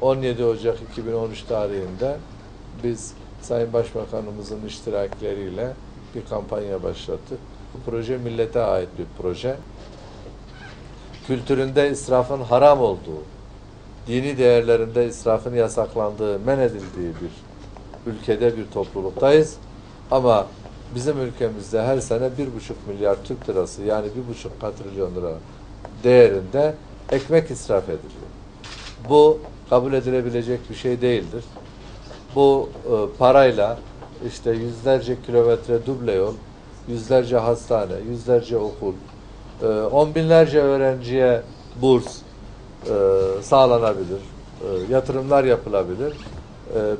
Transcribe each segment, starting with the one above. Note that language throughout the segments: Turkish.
17 Ocak 2013 tarihinde biz Sayın Başbakanımızın iştirakleriyle bir kampanya başlattık. Bu proje millete ait bir proje. Kültüründe israfın haram olduğu, dini değerlerinde israfın yasaklandığı, men edildiği bir ülkede, bir topluluktayız. Ama bizim ülkemizde her sene 1,5 milyar Türk lirası, yani 1,5 katrilyon lira değerinde ekmek israf ediliyor. Bu kabul edilebilecek bir şey değildir. Bu parayla işte yüzlerce kilometre duble yol, yüzlerce hastane, yüzlerce okul, on binlerce öğrenciye burs sağlanabilir, yatırımlar yapılabilir.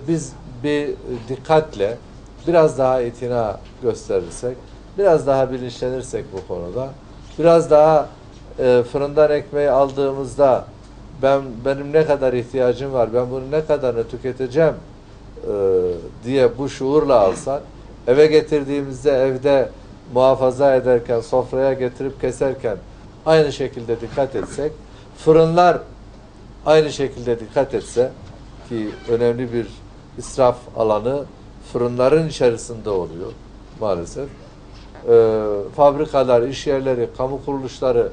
Biz bir dikkatle, biraz daha itina gösterirsek, biraz daha bilinçlenirsek bu konuda, biraz daha fırından ekmeği aldığımızda benim ne kadar ihtiyacım var, ben bunu ne kadarını tüketeceğim diye bu şuurla alsak, eve getirdiğimizde evde muhafaza ederken, sofraya getirip keserken aynı şekilde dikkat etsek, fırınlar aynı şekilde dikkat etse, ki önemli bir israf alanı fırınların içerisinde oluyor maalesef. Fabrikalar, iş yerleri, kamu kuruluşları,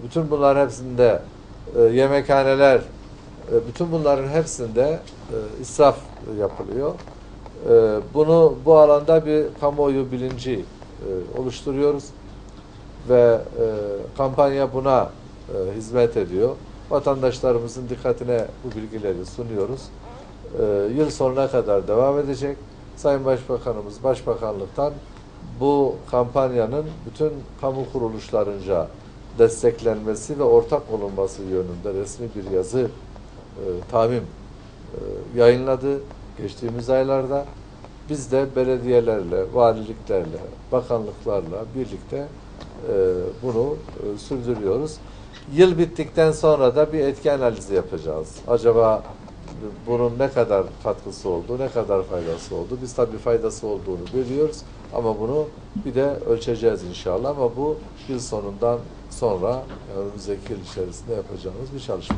bütün bunların hepsinde yemekhaneler, bütün bunların hepsinde israf yapılıyor. Bu alanda bir kamuoyu bilinci oluşturuyoruz ve kampanya buna hizmet ediyor. Vatandaşlarımızın dikkatine bu bilgileri sunuyoruz. Yıl sonuna kadar devam edecek. Sayın Başbakanımız Başbakanlıktan bu kampanyanın bütün kamu kuruluşlarınca desteklenmesi ve ortak olunması yönünde resmi bir yazı tamim yayınladı geçtiğimiz aylarda. Biz de belediyelerle, valiliklerle, bakanlıklarla birlikte bunu sürdürüyoruz. Yıl bittikten sonra da bir etki analizi yapacağız. Acaba bunun ne kadar katkısı oldu, ne kadar faydası oldu? Biz tabii faydası olduğunu biliyoruz ama bunu bir de ölçeceğiz inşallah. Ama bu yıl sonundan sonra, yani önümüzdeki yıl içerisinde yapacağımız bir çalışma.